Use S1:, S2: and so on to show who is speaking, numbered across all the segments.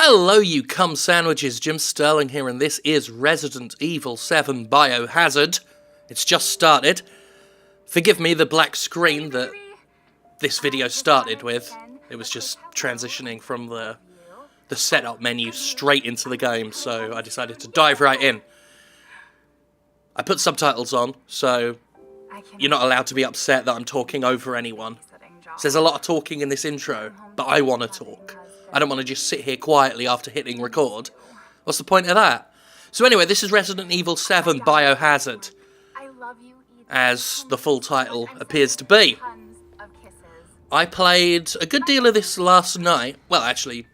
S1: Hello you cum sandwiches, Jim Sterling here, and this is Resident Evil 7 Biohazard. It's just started. Forgive me the black screen that this video started with. It was just transitioning from the setup menu straight into the game, so I decided to dive right in. I put subtitles on, so you're not allowed to be upset that I'm talking over anyone. So there's a lot of talking in this intro, but I want to talk. I don't want to just sit here quietly after hitting record. What's the point of that? So anyway, this is Resident Evil 7 Biohazard, as the full title appears to be. I played a good deal of this last night. Well, actually,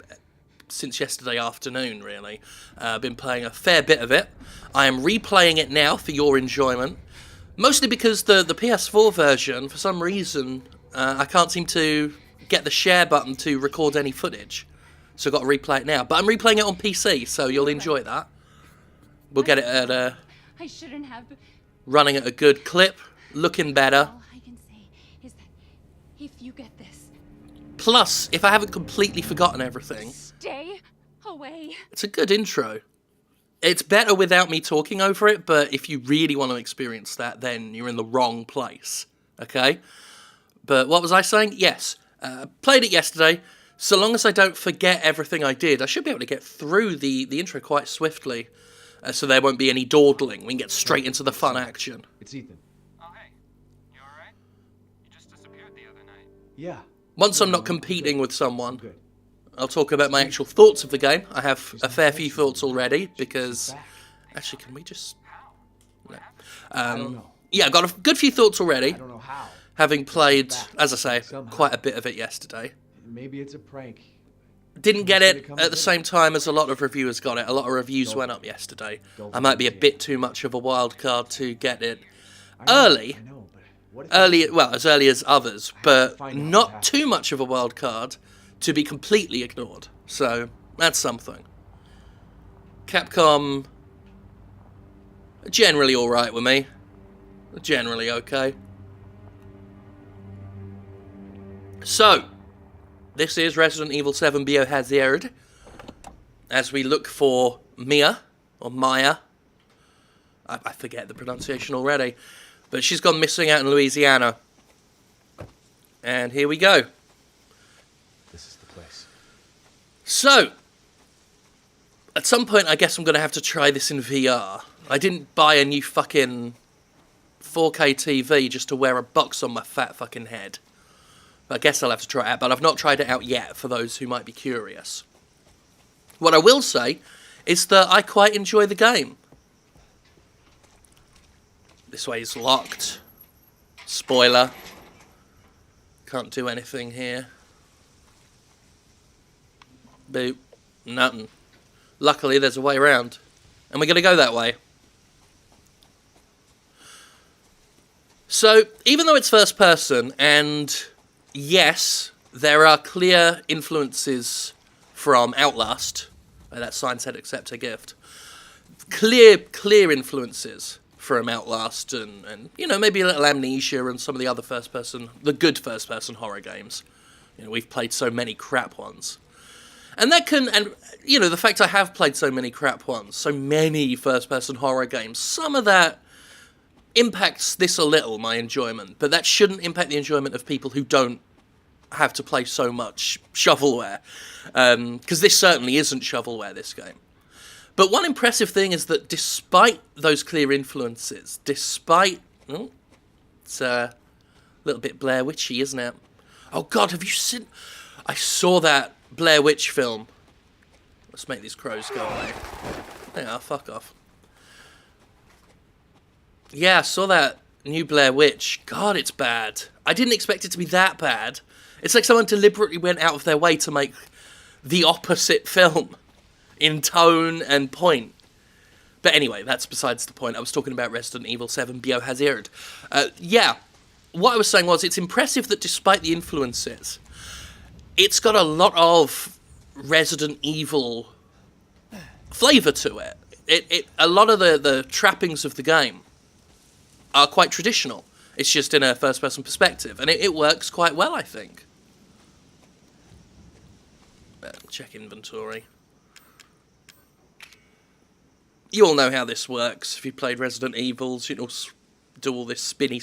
S1: since yesterday afternoon, really. I've been playing a fair bit of it. I am replaying it now for your enjoyment. Mostly because the PS4 version, for some reason, I can't seem to get the share button to record any footage. So I've got to replay it now. But I'm replaying it on PC, so you'll enjoy that. We'll get it at
S2: I shouldn't have.
S1: Running at a good clip, looking better.
S2: All I can say is that if you get this,
S1: Plus, if I haven't completely forgotten everything,
S2: stay away.
S1: it's a good intro. It's better without me talking over it, but if you really want to experience that, then you're in the wrong place. Okay? But what was I saying? Yes. Played it yesterday. So long as I don't forget everything I did, I should be able to get through the intro quite swiftly. So there won't be any dawdling. We can get straight into the fun action.
S3: It's Ethan.
S4: Oh, hey. You alright? You just disappeared the other night.
S3: Yeah.
S1: Once I'm not competing with someone,
S3: Good.
S1: I'll talk about my actual thoughts of the game. I have a fair few thoughts already, because... Actually, can we just... No.
S3: I don't know.
S1: Yeah, I've got a good few thoughts already,
S3: I don't know how.
S1: having played, as I say, quite a bit of it yesterday.
S3: Maybe it's a prank.
S1: Didn't get it at the same time as a lot of reviewers got it. A lot of reviews went up yesterday. I might be a bit too much of a wild card to get it early.
S3: I know, but what if
S1: Early, well, as early as others, but not too much of a wild card to be completely ignored. So, that's something. Capcom, generally alright with me. Generally okay. So, this is Resident Evil 7 Biohazard, as we look for Mia, or Maya. I forget the pronunciation already. But she's gone missing out in Louisiana. And here we go.
S3: This is the place.
S1: So, at some point I guess I'm going to have to try this in VR. I didn't buy a new fucking 4K TV just to wear a box on my fat fucking head. I guess I'll have to try it out, but I've not tried it out yet for those who might be curious. What I will say is that I quite enjoy the game. This way is locked. Spoiler. Can't do anything here. Boop. Nothing. Luckily there's a way around. And we're going to go that way. So, even though it's first person, and yes, there are clear influences from Outlast. That sign said accept a gift. Clear influences from Outlast and you know, maybe a little Amnesia and some of the other the good first-person horror games. You know, we've played so many crap ones. And you know, the fact I have played so many crap ones, so many first-person horror games, some of that impacts this a little, my enjoyment, but that shouldn't impact the enjoyment of people who don't have to play so much shovelware, because this certainly isn't shovelware, this game. But one impressive thing is that despite those clear influences, it's a little bit Blair Witchy, isn't it? Oh god, have you seen... I saw that Blair Witch film. Let's make these crows go away. Yeah, fuck off. Yeah, I saw that new Blair Witch. God, it's bad. I didn't expect it to be that bad. It's like someone deliberately went out of their way to make the opposite film in tone and point. But anyway, that's besides the point. I was talking about Resident Evil 7 Biohazard. Yeah, what I was saying was it's impressive that despite the influences, it's got a lot of Resident Evil flavour to it. A lot of the trappings of the game are quite traditional. It's just in a first-person perspective, and it works quite well, I think. Check inventory. You all know how this works. If you played Resident Evils, you know, do all this spinny.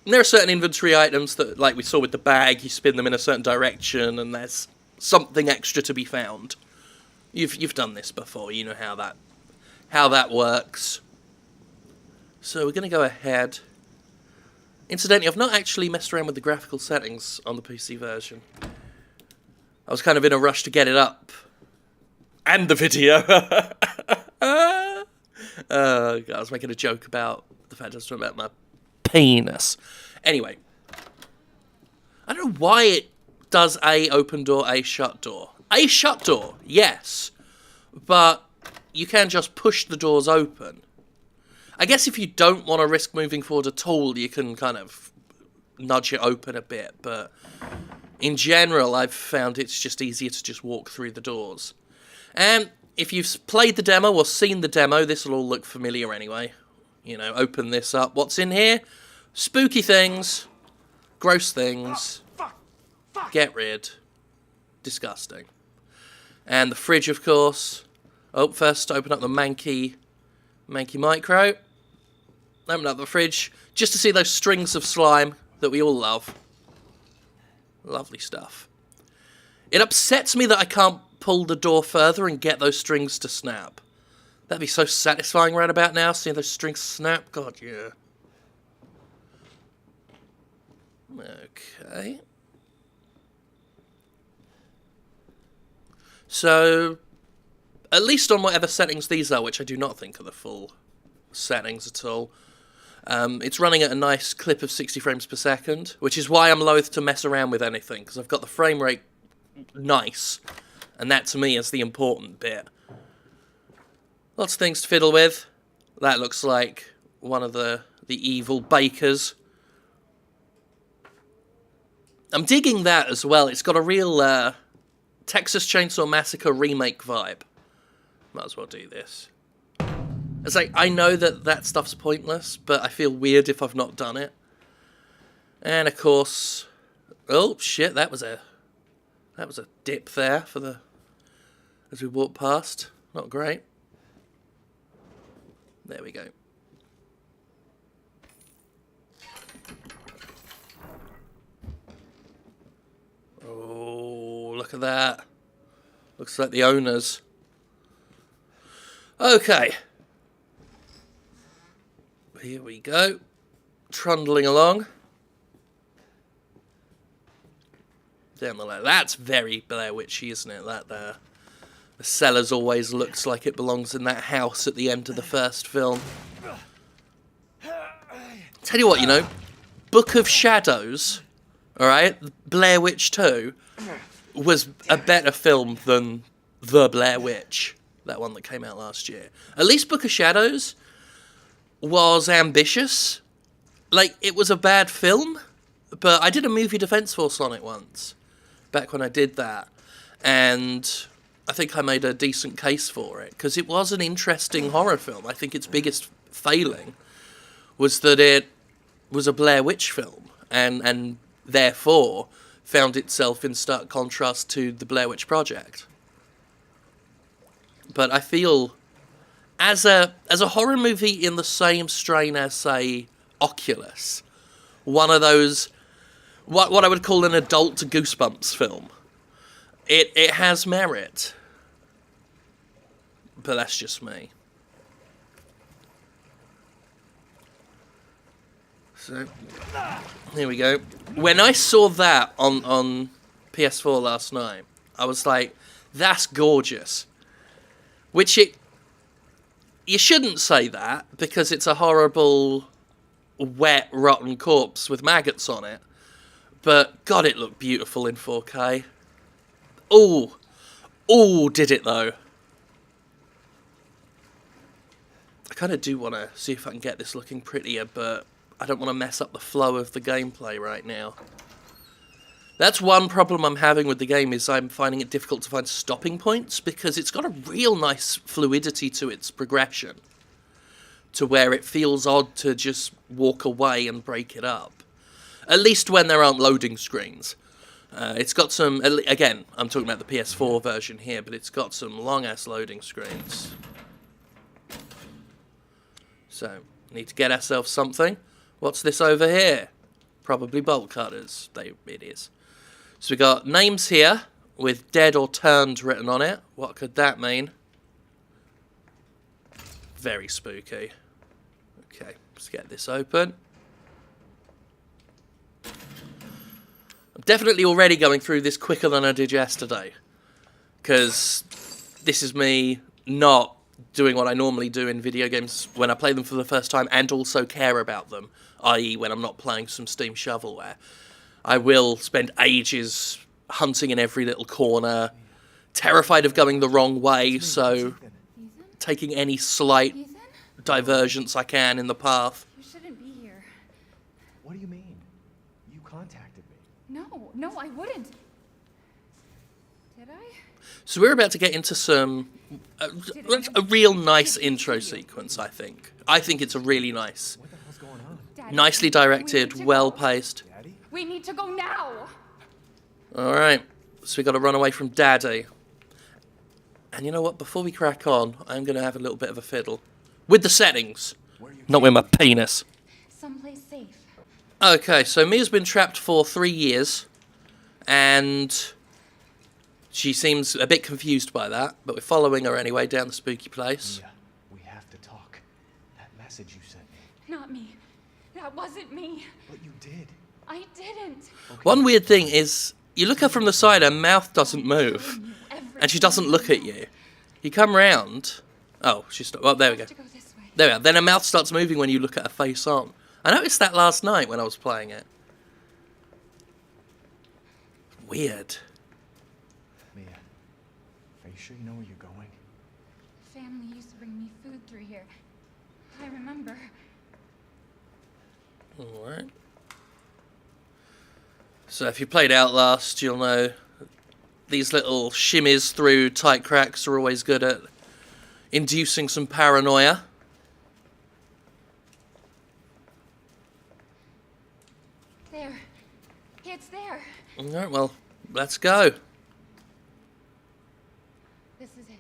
S1: And there are certain inventory items that, like we saw with the bag, you spin them in a certain direction, and there's something extra to be found. You've done this before. You know how that works. So we're going to go ahead. Incidentally, I've not actually messed around with the graphical settings on the PC version. I was kind of in a rush to get it up. And the video. God, I was making a joke about the fact I was talking about my penis. Anyway. I don't know why it does A open door, A shut door. A shut door, yes. But you can just push the doors open. I guess if you don't want to risk moving forward at all, you can kind of nudge it open a bit. But in general, I've found it's just easier to just walk through the doors. And if you've played the demo or seen the demo, this will all look familiar anyway. You know, open this up. What's in here? Spooky things. Gross things. Get rid. Disgusting. And the fridge, of course. Oh, first open up the manky micro. Open up the fridge. Just to see those strings of slime that we all love. Lovely stuff. It upsets me that I can't pull the door further and get those strings to snap. That'd be so satisfying right about now, seeing those strings snap. God, yeah. Okay. So, at least on whatever settings these are, which I do not think are the full settings at all, it's running at a nice clip of 60 frames per second, which is why I'm loath to mess around with anything, because I've got the frame rate nice. And that, to me, is the important bit. Lots of things to fiddle with. That looks like one of the evil bakers. I'm digging that as well. It's got a real Texas Chainsaw Massacre remake vibe. Might as well do this. It's like, I know that stuff's pointless, but I feel weird if I've not done it. And, of course... Oh, shit, that was a dip there for the... as we walk past. Not great. There we go. Oh, look at that. Looks like the owners. Okay. Here we go. Trundling along. Down the ladder. That's very Blair Witchy, isn't it? That there. The cellars always looks like it belongs in that house at the end of the first film. Tell you what, you know, Book of Shadows, alright, Blair Witch 2, was a better film than The Blair Witch, that one that came out last year. At least Book of Shadows was ambitious. Like, it was a bad film, but I did a movie defense force on it once, back when I did that, and I think I made a decent case for it, because it was an interesting horror film. I think its biggest failing was that it was a Blair Witch film, and therefore found itself in stark contrast to the Blair Witch Project. But I feel, as a horror movie in the same strain as, say, Oculus, one of those, what I would call an adult Goosebumps film, it has merit. But that's just me. So, here we go. When I saw that on PS4 last night, I was like, that's gorgeous. Which you shouldn't say that, because it's a horrible, wet, rotten corpse with maggots on it. But, God, it looked beautiful in 4K. Oh, did it though. I kind of do want to see if I can get this looking prettier, but I don't want to mess up the flow of the gameplay right now. That's one problem I'm having with the game, is I'm finding it difficult to find stopping points, because it's got a real nice fluidity to its progression, to where it feels odd to just walk away and break it up. At least when there aren't loading screens. It's got some, again, I'm talking about the PS4 version here, but it's got some long-ass loading screens. So, need to get ourselves something. What's this over here? Probably bolt cutters. It is. So we got names here with dead or turned written on it. What could that mean? Very spooky. Okay, let's get this open. I'm definitely already going through this quicker than I did yesterday. Because this is me not doing what I normally do in video games when I play them for the first time and also care about them, i.e. when I'm not playing some Steam shovelware. I will spend ages hunting in every little corner, terrified of going the wrong way, so taking any slight
S2: Ethan?
S1: divergence I can in the path.
S2: You shouldn't be here.
S3: What do you mean? You contacted me.
S2: No, I wouldn't. Did I?
S1: So we're about to get into some a real nice intro sequence, I think. I think it's a really nice,
S3: What the hell's going on?
S2: Daddy,
S1: nicely
S2: we
S1: directed,
S2: need to
S1: well
S2: go.
S1: paced.
S3: Daddy?
S2: We need to go now.
S1: Alright, so we got to run away from Daddy. And you know what, before we crack on, I'm going to have a little bit of a fiddle. With the settings,
S3: Where are you
S1: not with my penis.
S2: Someplace safe.
S1: Okay, so Mia's been trapped for 3 years, and she seems a bit confused by that, but we're following her anyway down the spooky place.
S3: Mia, we have to talk. That message you sent me.
S2: Not me. That wasn't me.
S3: But you did.
S2: I didn't.
S1: One weird thing is, you look her from the side, her mouth doesn't move, and she doesn't look at you. You come round, oh, she's not, well, there we go.
S2: To go this way.
S1: There we are. Then her mouth starts moving when you look at her face on. I noticed that last night when I was playing it. Weird.
S3: Mia, are you sure you know where you're going?
S2: Family used to bring me food through here. I remember.
S1: Alright. So if you played Outlast, you'll know these little shimmies through tight cracks are always good at inducing some paranoia.
S2: There. It's there.
S1: Alright, well, let's go.
S2: This is it.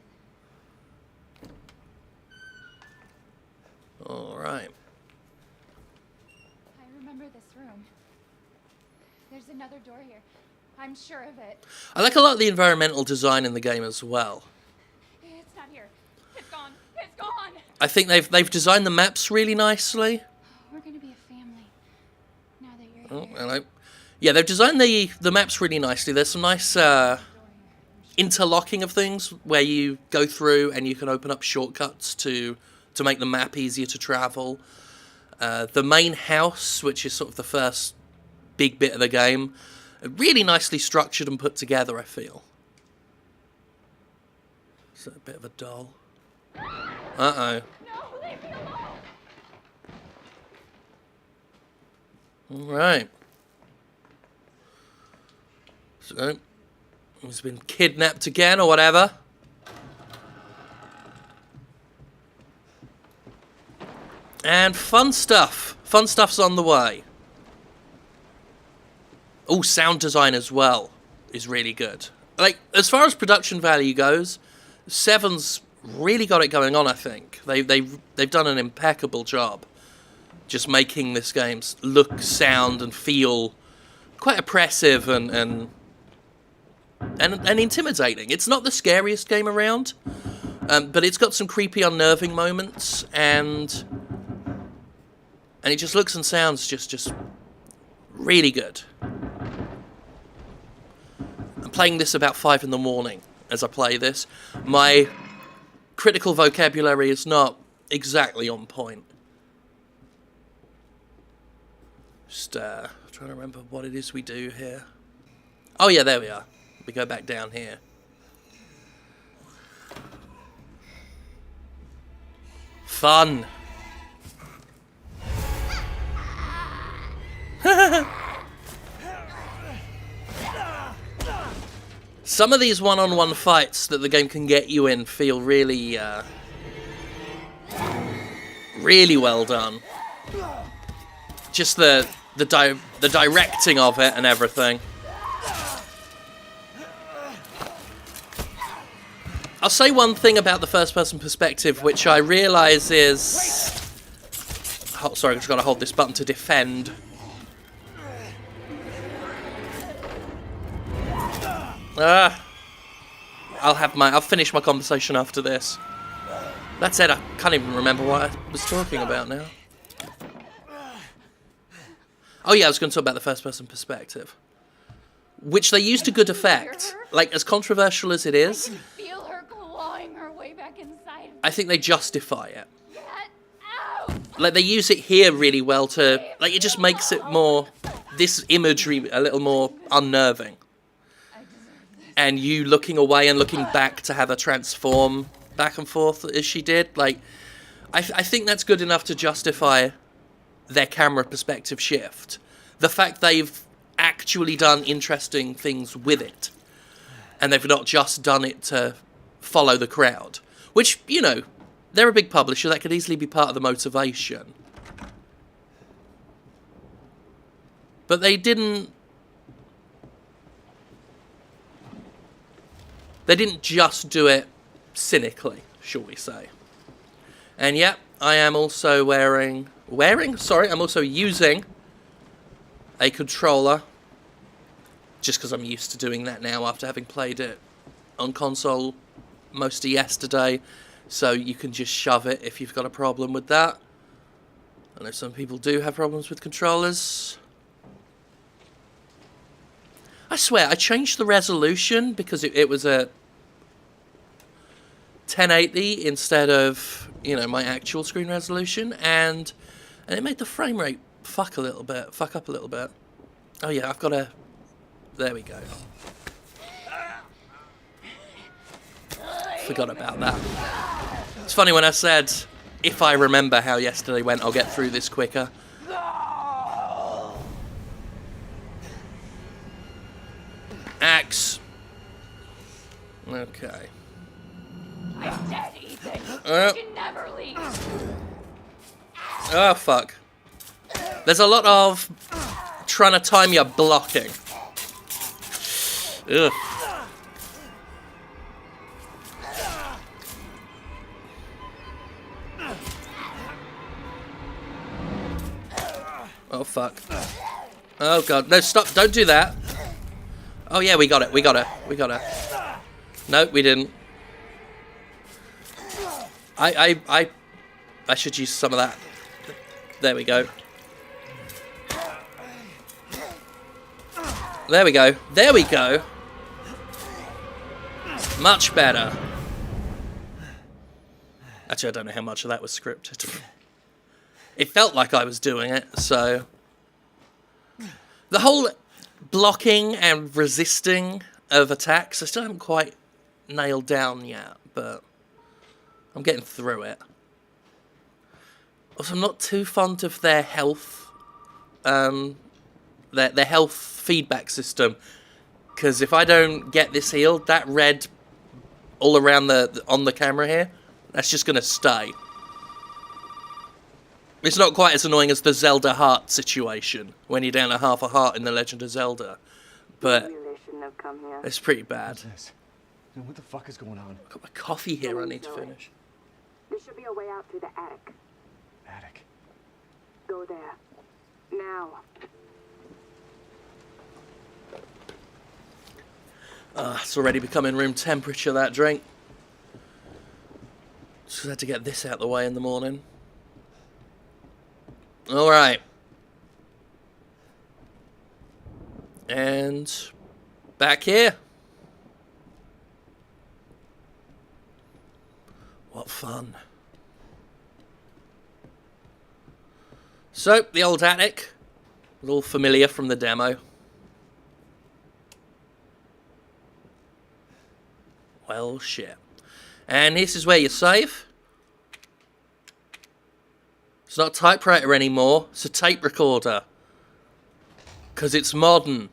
S1: Alright.
S2: I remember this room. There's another door here. I'm sure of it.
S1: I like a lot of the environmental design in the game as well.
S2: It's not here. It's gone. It's gone.
S1: I think they've designed the maps really nicely.
S2: We're gonna be a family. Now that you're
S1: Oh,
S2: here.
S1: hello. Yeah, they've designed the maps really nicely. There's some nice interlocking of things where you go through and you can open up shortcuts to make the map easier to travel. The main house, which is sort of the first big bit of the game, really nicely structured and put together, I feel. It's a bit of a doll. Uh-oh.
S2: No, leave me alone.
S1: Alright. So, he's been kidnapped again or whatever. And fun stuff. Fun stuff's on the way. Oh, sound design as well is really good. Like, as far as production value goes, 7's really got it going on, I think. They've done an impeccable job just making this game look, sound, and feel quite oppressive and intimidating. It's not the scariest game around, but it's got some creepy, unnerving moments, and it just looks and sounds just really good. I'm playing this about 5 in the morning as I play this. My critical vocabulary is not exactly on point. Just trying to remember what it is we do here. Oh yeah, there we are. We go back down here. Fun. Some of these one-on-one fights that the game can get you in feel really, really well done. Just the directing of it and everything. I'll say one thing about the first-person perspective, which I realise is Sorry, I just gotta hold this button to defend. I'll finish my conversation after this. That said, I can't even remember what I was talking about now. Oh yeah, I was going to talk about the first-person perspective, which they used to good effect. Like, as controversial as it is,
S2: I can feel her clawing her way back inside.
S1: I think they justify it.
S2: Get out!
S1: Like, they use it here really well to... Like, it just makes it more... This imagery a little more unnerving. And you looking away and looking back to have her transform back and forth as she did. Like, I think that's good enough to justify their camera perspective shift. The fact they've actually done interesting things with it. And they've not just done it to follow the crowd. Which, you know, they're a big publisher. That could easily be part of the motivation. But they didn't... They didn't just do it cynically, shall we say. And yeah, I am also I'm also using a controller. Just because I'm used to doing that now after having played it on console most of yesterday. So you can just shove it if you've got a problem with that. I know some people do have problems with controllers. I swear, I changed the resolution because it was a 1080 instead of, you know, my actual screen resolution, and it made the frame rate fuck up a little bit. Oh yeah, I've got a... There we go. Forgot about that. It's funny when I said, if I remember how yesterday went, I'll get through this quicker. Axe. Okay.
S2: I'm dead, Ethan. You can never leave.
S1: Oh, fuck. There's a lot of trying to time your blocking. Ugh. Oh, fuck. Oh, God. No, stop. Don't do that. Oh, yeah, we got it. No, we didn't. I should use some of that. There we go. There we go. Much better. Actually, I don't know how much of that was scripted. It felt like I was doing it, so... The whole blocking and resisting of attacks, I still haven't quite nailed down yet, but I'm getting through it. Also, I'm not too fond of their health, their health feedback system, because if I don't get this healed, that red all around on the camera here, that's just gonna stay. It's not quite as annoying as the Zelda heart situation, when you're down to half a heart in The Legend of Zelda, but it's pretty bad.
S3: What's this? What the fuck is going on?
S1: I've got my coffee here I need to finish.
S5: There should be a way out through the attic.
S3: Attic.
S5: Go there. Now.
S1: It's already becoming room temperature, that drink. Just had to get this out of the way in the morning. Alright. And back here. What fun. So, the old attic. All familiar from the demo. Well, shit. And this is where you save. It's not a typewriter anymore. It's a tape recorder. Because it's modern.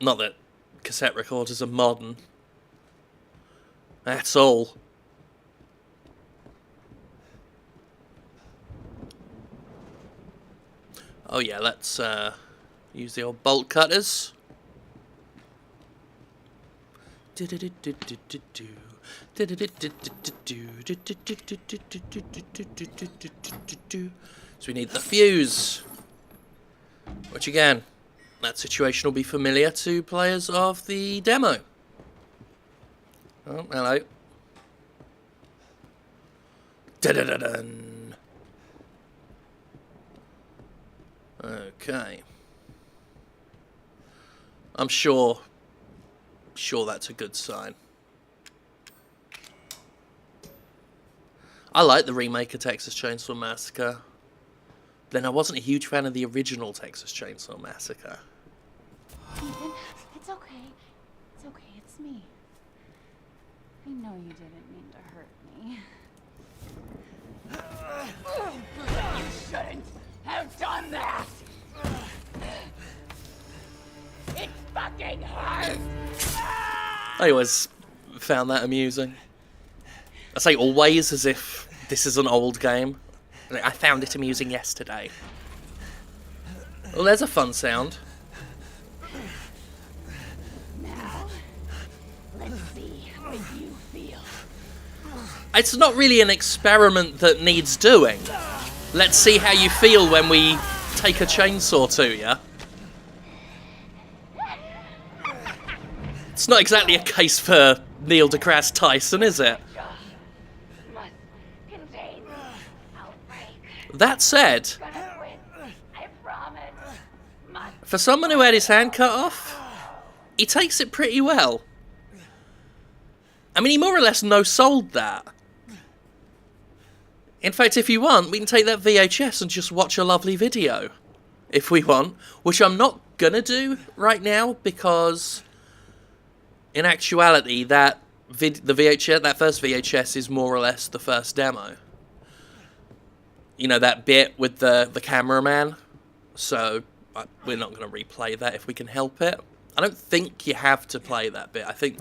S1: Not that cassette recorders are modern. That's all. Oh yeah, let's use the old bolt cutters. So we need the fuse. Which again, that situation will be familiar to players of the demo. Oh, hello. Da-da-da-dun. Okay. I'm sure that's a good sign. I like the remake of Texas Chainsaw Massacre. Then I wasn't a huge fan of the original Texas Chainsaw Massacre.
S2: Ethan, it's okay. It's okay, it's me. I know you didn't mean to hurt me.
S6: You shouldn't have done that! It fucking hurts!
S1: I always found that amusing. I say always as if this is an old game. Like, I found it amusing yesterday. Well, there's a fun sound.
S6: Now, let's see what you feel.
S1: It's not really an experiment that needs doing. Let's see how you feel when we take a chainsaw to you. It's not exactly a case for Neil deGrasse Tyson, is it?
S6: Must contain outbreak.
S1: That said,
S6: Gonna quit. I promise. Must.
S1: for someone who had his hand cut off, he takes it pretty well. I mean, he more or less no-sold that. In fact, if you want, we can take that VHS and just watch a lovely video. If we want. Which I'm not gonna do right now, because in actuality, that first VHS is more or less the first demo. You know, that bit with the cameraman. So, we're not going to replay that if we can help it. I don't think you have to play that bit. I think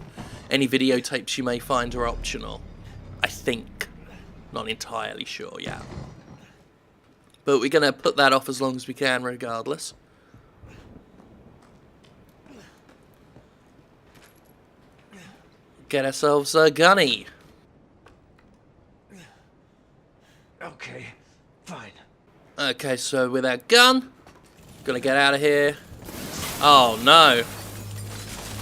S1: any videotapes you may find are optional. I think. Not entirely sure yet. But we're going to put that off as long as we can regardless. Get ourselves a gunny.
S3: Okay, fine.
S1: Okay, so with our gun, gonna get out of here. Oh no.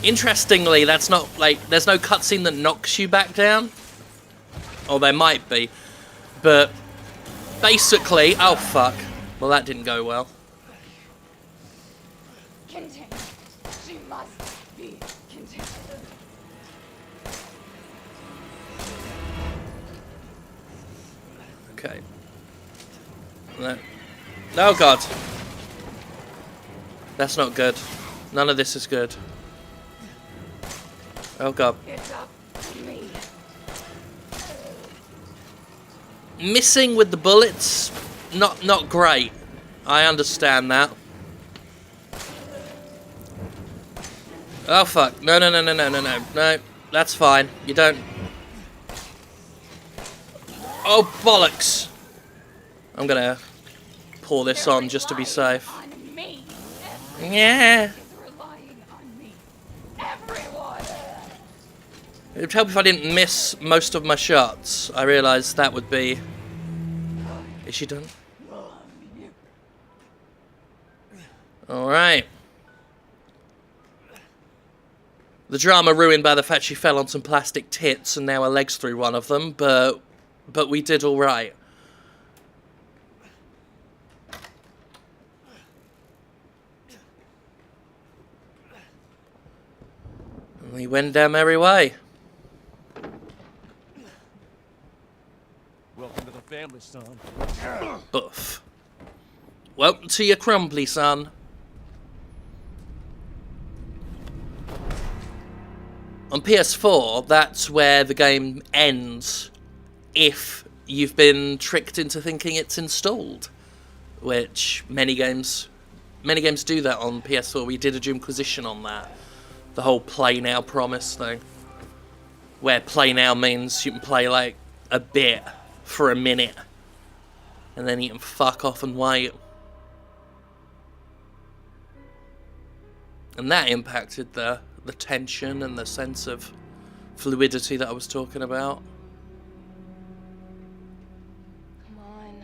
S1: Interestingly, that's not like, there's no cutscene that knocks you back down. Or there might be. But basically, oh fuck. Well, that didn't go well.
S6: Contain. She must be contained.
S1: Okay. No. Oh god. That's not good. None of this is good. Oh god.
S6: It's up to me.
S1: Missing with the bullets, not great. I understand that. Oh fuck. No. No, that's fine. You don't. Oh bollocks. I'm gonna pour this on just to be safe.
S6: On me.
S1: Yeah.
S6: Everyone is relying on me. Everyone.
S1: It would help if I didn't miss most of my shots. I realised that would be... Is she done? Alright. The drama ruined by the fact she fell on some plastic tits and now her leg's through one of them, but we did alright. And we went down merry way.
S7: Welcome to the family, son.
S1: Buff. Welcome to your crumbly, son. On PS4, that's where the game ends if you've been tricked into thinking it's installed. Which many games do that on PS4. We did a Jimquisition on that. The whole play now promise thing. Where play now means you can play like a bit for a minute. And then you can fuck off and wait. And that impacted the tension and the sense of fluidity that I was talking about.
S8: Come on.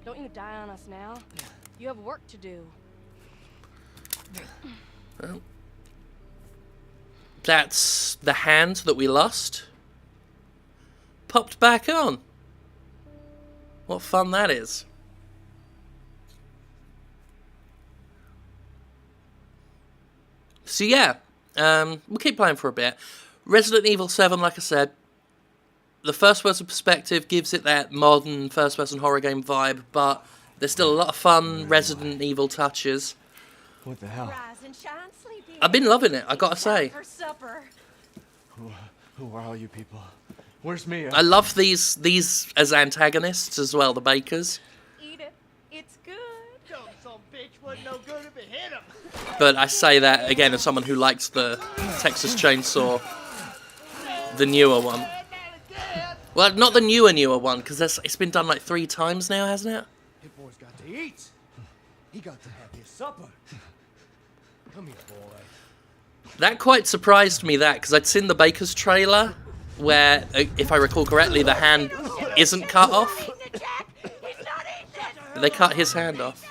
S8: Don't you die on
S7: on us now. You have work to do.
S1: Well, that's the hand that we lost. Popped back on. What fun that is. So yeah, we'll keep playing for a bit. Resident Evil 7, like I said, the first-person perspective gives it that modern first-person horror game vibe, but there's still a lot of fun Resident Evil touches.
S3: What the hell?
S7: Rise and shine, sleepy.
S1: I've been loving it, I gotta say.
S7: For supper.
S3: Who are all you people? Where's Mia?
S1: I love these as antagonists as well, the bakers.
S7: Eat it. It's good.
S8: Some bitch wasn't no good if it hit him.
S1: But I say that, again, as someone who likes the Texas Chainsaw, the newer one. Well, not the newer one, because it's been done like 3 times now, hasn't it?
S8: His boy's got to eat. He got to have his supper. Come here, boy.
S1: That quite surprised me, because I'd seen the Baker's trailer, where, if I recall correctly, the hand isn't cut off. They cut his hand off.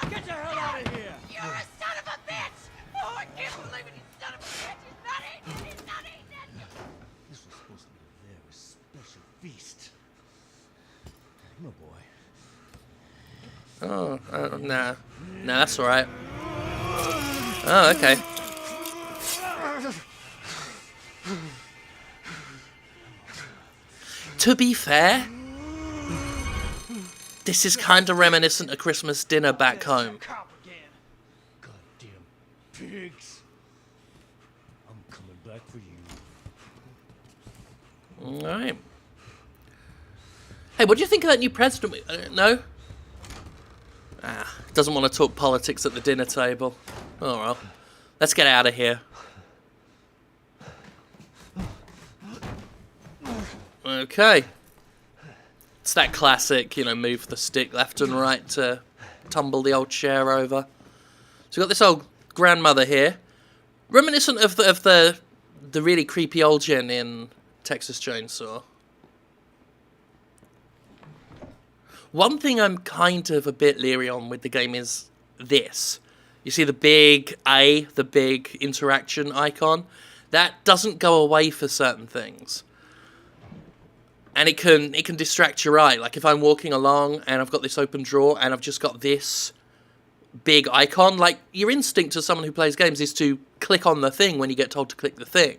S8: Get the hell out of here.
S6: You're a son of a bitch! Oh, I can't believe it, you son of a bitch! He's not eating! He's not eating!
S8: This was supposed to be a very special feast. Come on, boy.
S1: Oh, nah. Nah, that's alright. Oh, okay. To be fair, this is kind of reminiscent of Christmas dinner back home.
S8: Cop again. Goddamn pigs. I'm coming back for you.
S1: Alright. Hey, what do you think of that new president? No? Doesn't want to talk politics at the dinner table. Oh well. Let's get out of here. Okay. It's that classic, move the stick left and right to tumble the old chair over. So we've got this old grandmother here. Reminiscent of the really creepy old gen in Texas Chainsaw. One thing I'm kind of a bit leery on with the game is this. You see the big A, the big interaction icon? That doesn't go away for certain things. And it can distract your eye. Like if I'm walking along and I've got this open drawer and I've just got this big icon, like your instinct as someone who plays games is to click on the thing when you get told to click the thing.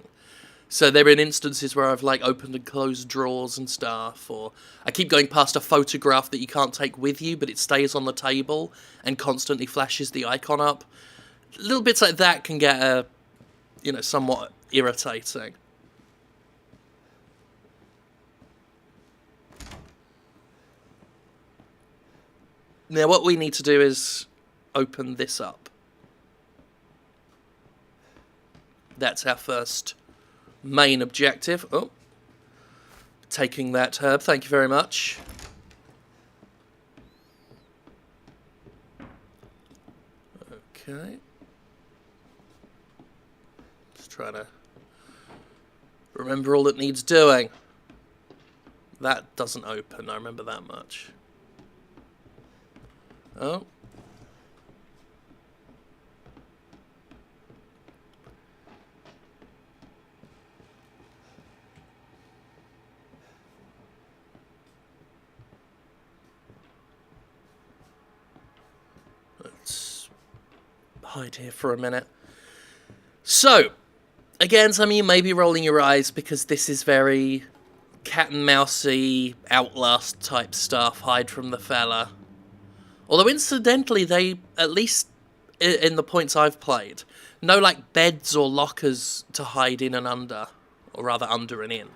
S1: So there have been instances where I've like opened and closed drawers and stuff, or I keep going past a photograph that you can't take with you, but it stays on the table and constantly flashes the icon up. Little bits like that can get, somewhat irritating. Now what we need to do is open this up. That's our first main objective. Oh, taking that herb, thank you very much. Okay. Just trying to remember all that needs doing. That doesn't open, I remember that much. Oh. Let's hide here for a minute. So, again, some of you may be rolling your eyes because this is very cat and mousey, Outlast type stuff, hide from the fella. Although incidentally, they, at least in the points I've played, no like beds or lockers to hide in and under, or rather under and in.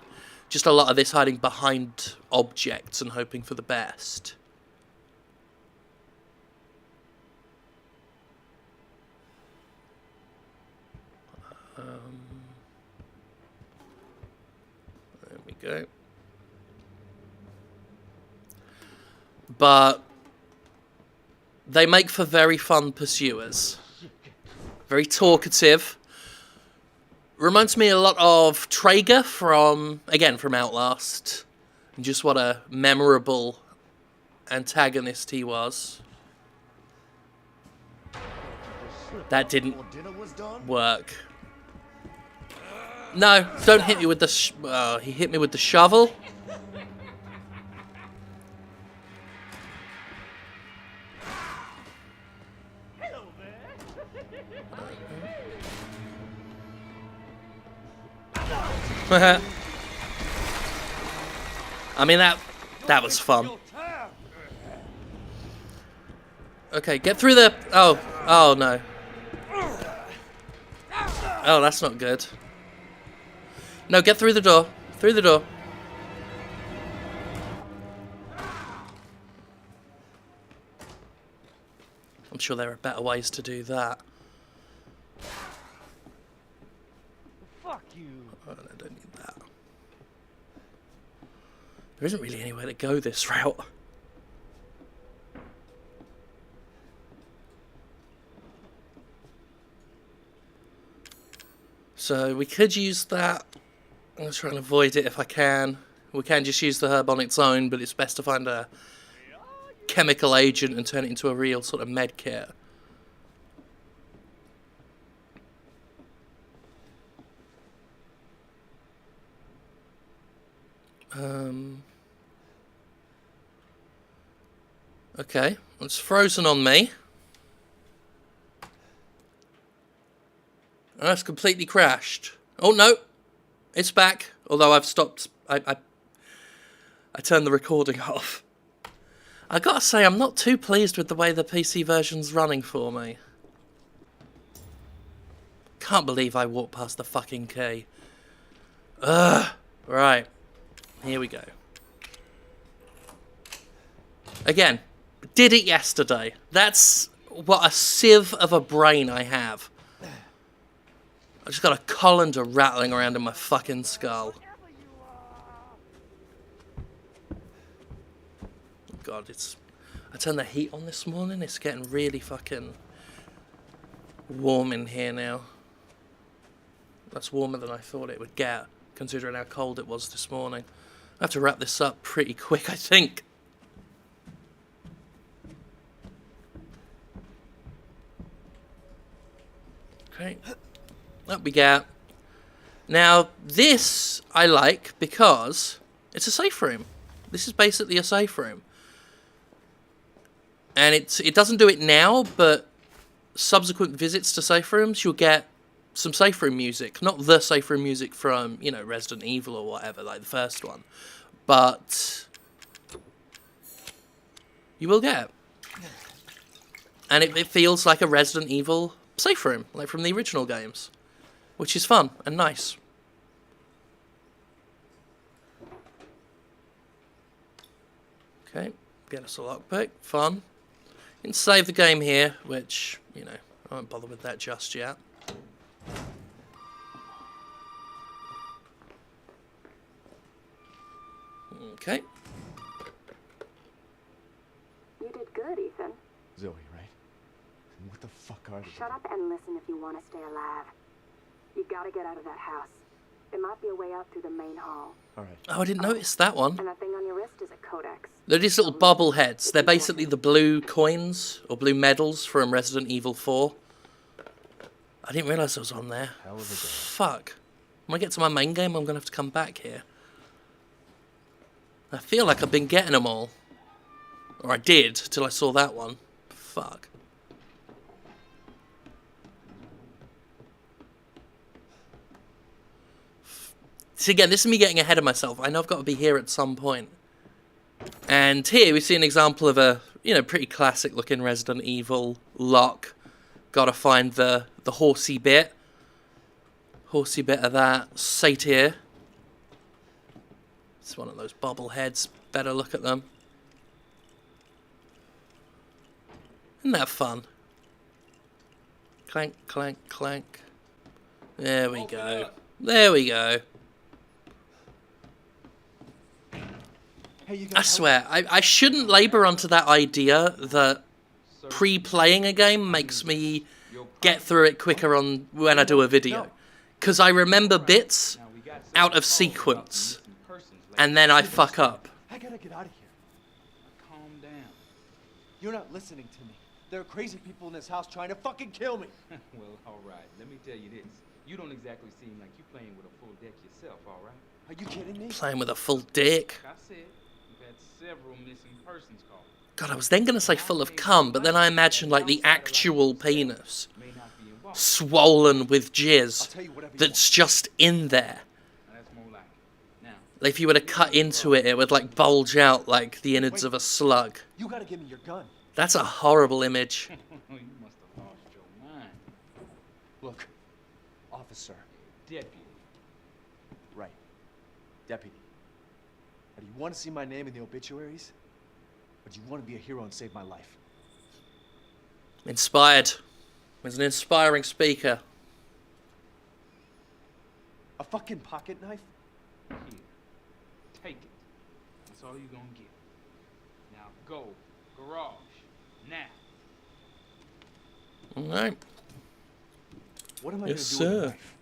S1: Just a lot of this hiding behind objects and hoping for the best. There we go. But they make for very fun pursuers. Very talkative. Reminds me a lot of Traeger from Outlast. And just what a memorable antagonist he was. That didn't
S3: Before dinner was done?
S1: work. No, don't hit me with the oh, he hit me with the shovel. I mean, that was fun. Okay, get through the... Oh no. Oh, that's not good. No, get through the door. Through the door. I'm sure there are better ways to do that.
S8: Fuck you.
S1: Oh, no, I don't need that. There isn't really anywhere to go this route. So we could use that. I'm going to try and avoid it if I can. We can just use the herb on its own, but it's best to find a chemical agent and turn it into a real sort of med kit. Okay, it's frozen on me. Oh, it's completely crashed. Oh no, it's back. Although I've stopped. I turned the recording off. I gotta say, I'm not too pleased with the way the PC version's running for me. Can't believe I walked past the fucking key. Ugh. Right. Here we go. Again, did it yesterday. That's what a sieve of a brain I have. I just got a colander rattling around in my fucking skull. God, I turned the heat on this morning. It's getting really fucking warm in here now. That's warmer than I thought it would get, considering how cold it was this morning. I have to wrap this up pretty quick, I think. Okay. Up we go. Now, this I like because it's a safe room. This is basically a safe room. And it doesn't do it now, but subsequent visits to safe rooms, you'll get some safe room music. Not the safe room music from, you know, Resident Evil or whatever, like the first one. But you will get it. And it feels like a Resident Evil safe room, like from the original games. Which is fun and nice. Okay, get us a lockpick, fun. You can save the game here, which, you know, I won't bother with that just yet. Okay.
S5: You did good, Ethan.
S3: Zoe, right? And what the fuck are they?
S5: Shut up and listen if you want to stay alive. You gotta get out of that house. There might be a way out through the main hall.
S3: Alright.
S1: Oh, I didn't notice that one.
S5: And that thing on your wrist is a codex.
S1: They're these little bobbleheads. They're basically the blue coins, or blue medals from Resident Evil 4. I didn't realise it was on there.
S3: Hell of a day.
S1: Fuck. When I get to my main game, I'm going to have to come back here. I feel like I've been getting them all. Or I did, till I saw that one. Fuck. So again, this is me getting ahead of myself. I know I've got to be here at some point. And here we see an example of a, you know, pretty classic looking Resident Evil lock. Gotta find the horsey bit. Horsey bit of that satyr. It's one of those bobbleheads. Better look at them. Isn't that fun? Clank, clank, clank. There we go. There we go.
S3: Hey, you
S1: I swear, I shouldn't labour onto that idea that pre-playing a game makes me get through it quicker on when I do a video. Because I remember bits out of sequence, and then I fuck up.
S8: I gotta get out of here.
S9: calm down.
S8: You're not listening to me. There are crazy people in this house trying to fucking kill me.
S9: Well, all right. Let me tell you this. You don't exactly seem like you playing with a full deck yourself, all right?
S8: Are you kidding me?
S1: Playing with a full dick.
S9: Like I said, we've had several missing persons calls.
S1: God, I was then going to say full of cum, but then I imagined like the actual penis.
S9: May not be involved.
S1: Swollen with
S8: I'll
S1: jizz.
S8: tell you whatever you
S1: That's just in there.
S9: Now, that's more like it. Now,
S1: Like if you were to cut into it, it would like bulge out like the innards of a slug.
S8: want. You gotta give me your gun.
S1: That's a horrible image.
S9: you must have lost your mind.
S8: Look, officer.
S9: Deputy.
S8: Right. Deputy. Now, do you want to see my name in the obituaries? Or do you want to be a hero and save my life?
S1: Inspired. He's an inspiring speaker.
S8: A fucking pocket knife?
S9: Here. Take it. That's all you're gonna get. Now go. Garage. Now.
S1: Alright.
S8: What am I
S1: Yes,
S8: gonna do with
S1: sir.
S8: a knife?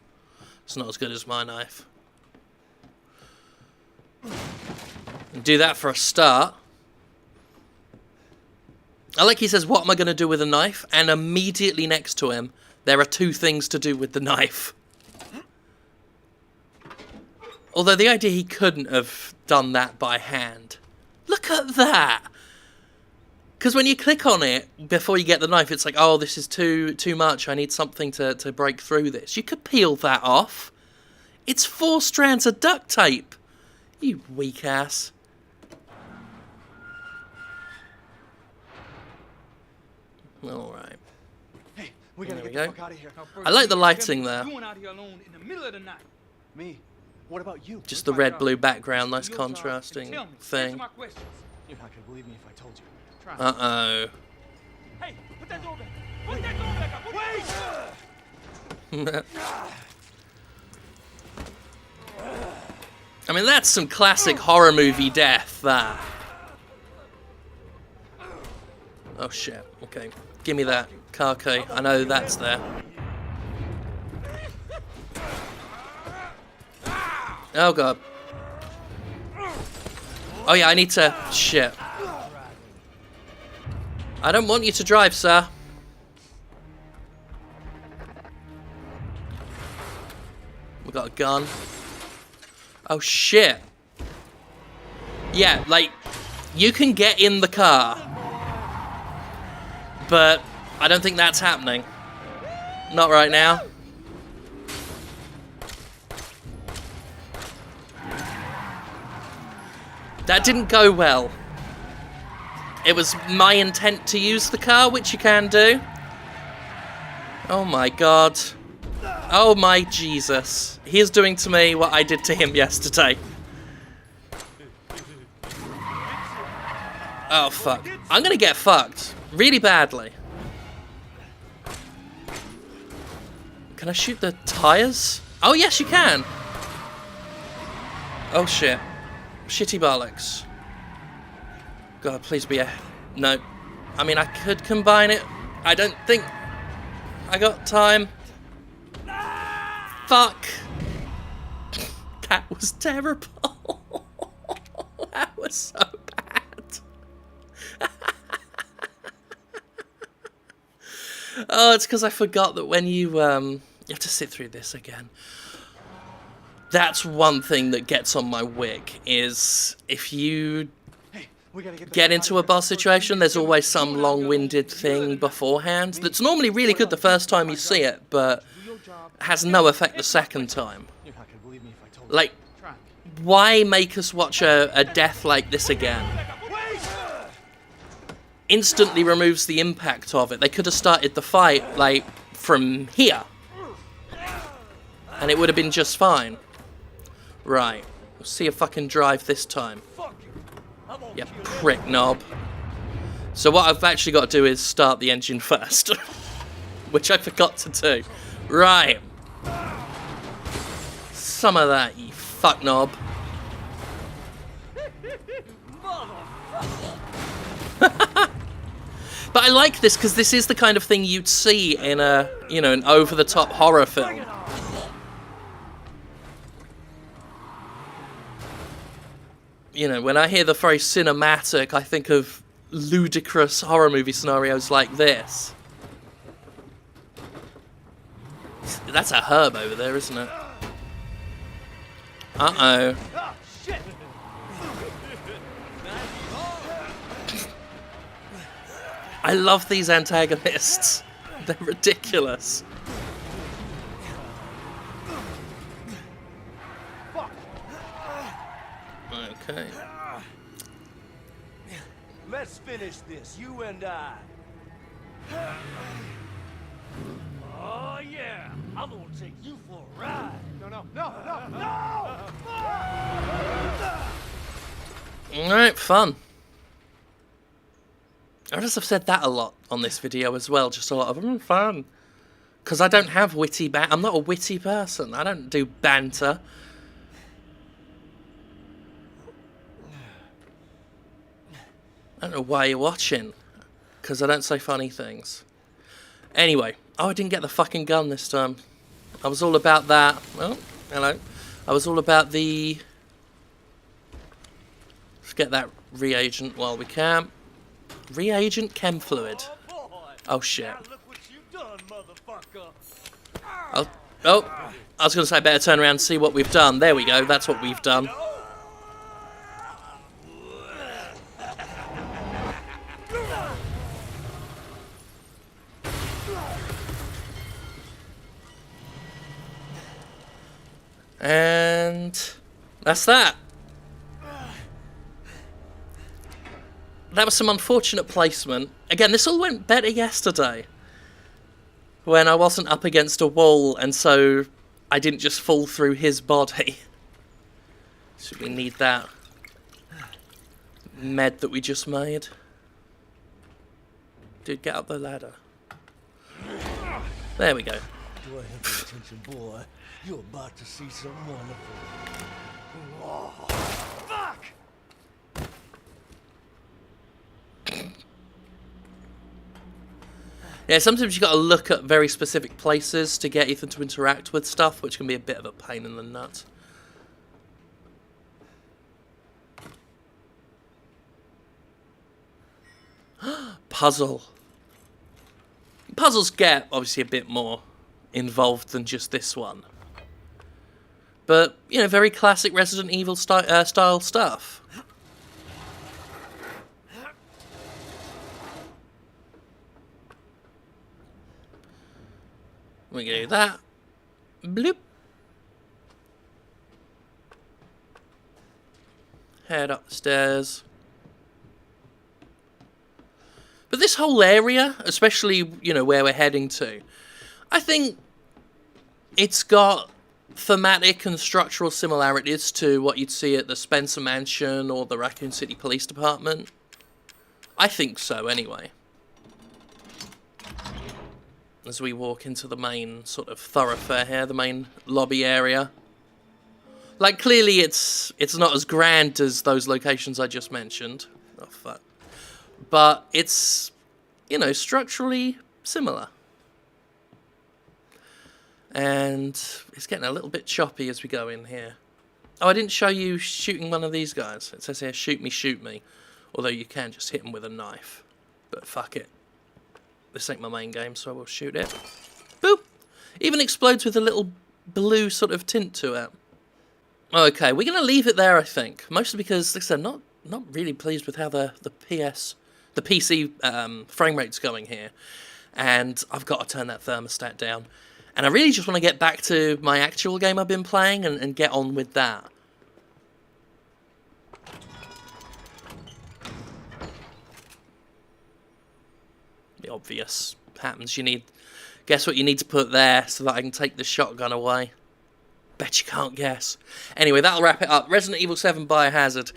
S1: It's not as good as my knife. Do that for a start. I like he says, what am I going to do with a knife? And immediately next to him, there are two things to do with the knife. Although the idea he couldn't have done that by hand. Look at that! Because when you click on it, before you get the knife, it's like, oh, this is too much. I need something to break through this. You could peel that off. It's 4 strands of duct tape. You weak ass. Alright.
S8: Hey, we gotta
S1: There
S8: get
S1: we
S8: the
S1: go.
S8: fuck out of here.
S9: Now, first,
S1: I like the
S9: you
S1: lighting
S9: tell me
S1: there.
S9: you going out here alone in the middle of the night.
S8: Me? What about you?
S1: Just the red-blue background, nice contrasting
S9: Tell me. Answer
S1: thing.
S9: my questions.
S8: You're not gonna believe me if I told you.
S9: Try.
S1: Uh-oh.
S9: Hey, put that door back. Put that door back up. Put that door back.
S1: I mean, that's some classic horror movie death, that. Oh, shit. Okay. Give me that car key. I know that's there. Oh, God. Oh, yeah, I need to... Shit. I don't want you to drive, sir. We got a gun. Oh, shit. Yeah, like, you can get in the car. But I don't think that's happening. Not right now. That didn't go well. It was my intent to use the car, which you can do. Oh my god. Oh my Jesus. He is doing to me what I did to him yesterday. Oh fuck. I'm gonna get fucked. Really badly. Can I shoot the tires? Oh yes you can. Oh shit. Shitty bollocks. God, please be a... No. I mean, I could combine it. I don't think I got time. Fuck. That was terrible. That was so bad. Oh, it's because I forgot that when you have to sit through this again. That's one thing that gets on my wick, is if you get into a boss situation, there's always some long-winded thing beforehand that's normally really good the first time you see it, but has no effect the second time.
S8: You're not gonna believe me if I told you.
S1: Like, why make us watch a death like this again? Instantly removes the impact of it. They could have started the fight, like, from here. And it would have been just fine. Right. We'll see if I can drive this time. You prick knob. So what I've actually got to do is start the engine first. Which I forgot to do. Right. Some of that, you fuck knob. But I like this because this is the kind of thing you'd see in a, you know, an over-the-top horror film. You know, when I hear the phrase cinematic, I think of ludicrous horror movie scenarios like this. That's a herb over there, isn't it? Uh-oh. I love these antagonists. They're ridiculous. Okay.
S10: Let's finish this, you and I. Oh yeah, I'm gonna take you for a ride. No!
S1: Alright, fun. I notice I've said that a lot on this video as well, just a lot of fun. Because I don't have witty I'm not a witty person. I don't do banter. I don't know why you're watching. Because I don't say funny things. Anyway. Oh, I didn't get the fucking gun this time. I was all about that. Oh, hello. I was all about the... Let's get that reagent while we can. Reagent chem fluid. Oh shit. Oh, I was going to say better turn around and see what we've done. There we go. That's what we've done. And that's that. That was some unfortunate placement. Again, this all went better yesterday. When I wasn't up against a wall, and so I didn't just fall through his body. So we need that med that we just made. Dude, get up the ladder. There we go.
S10: Go ahead, pay attention, boy. You're about to see something wonderful. Oh, fuck!
S1: Yeah, sometimes you got to look at very specific places to get Ethan to interact with stuff, which can be a bit of a pain in the nut. Puzzle. Puzzles get, obviously, a bit more involved than just this one. But, you know, very classic Resident Evil style stuff. We can do that. Bloop. Head up the stairs. But this whole area, especially, you know, where we're heading to, I think it's got thematic and structural similarities to what you'd see at the Spencer Mansion or the Raccoon City Police Department. I think so, anyway. As we walk into the main sort of thoroughfare here, the main lobby area. Like, clearly it's not as grand as those locations I just mentioned. Oh, fuck. But it's, you know, structurally similar. And it's getting a little bit choppy as we go in here. Oh, I didn't show you shooting one of these guys. It says here, shoot me, shoot me. Although you can just hit them with a knife. But fuck it. This ain't my main game, so I will shoot it. Boop! Even explodes with a little blue sort of tint to it. Okay, we're going to leave it there, I think. Mostly because, like I said, I'm not really pleased with how the PC frame rate's going here. And I've got to turn that thermostat down. And I really just want to get back to my actual game I've been playing and get on with that. The obvious happens. You need... Guess what you need to put there so that I can take the shotgun away? Bet you can't guess. Anyway, that'll wrap it up. Resident Evil 7 Biohazard.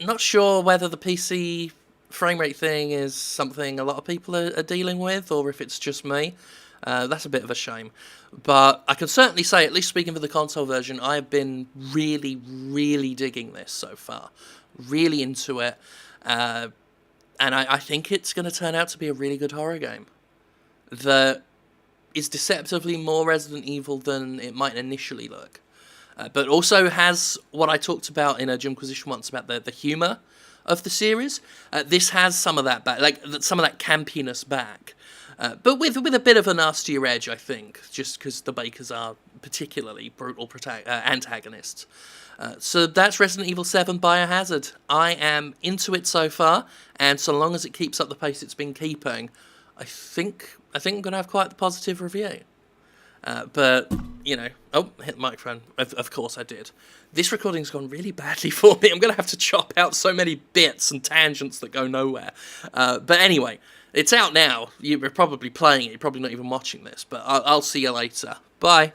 S1: Not sure whether the PC frame rate thing is something a lot of people are dealing with, or if it's just me. That's a bit of a shame. But I can certainly say, at least speaking for the console version, I have been really, really digging this so far. Really into it. And I think it's going to turn out to be a really good horror game. That is deceptively more Resident Evil than it might initially look. But also has what I talked about in a Jimquisition once about the humour of the series. This has some of that back, like some of that campiness back, but with a bit of a nastier edge, I think, just because the Bakers are particularly brutal antagonists. So that's Resident Evil 7 Biohazard. I am into it so far, and so long as it keeps up the pace it's been keeping, I think I'm going to have quite the positive review. But, you know... Oh, hit the microphone. Of course I did. This recording's gone really badly for me. I'm going to have to chop out so many bits and tangents that go nowhere. But anyway, it's out now. You're probably playing it. You're probably not even watching this. But I'll see you later. Bye.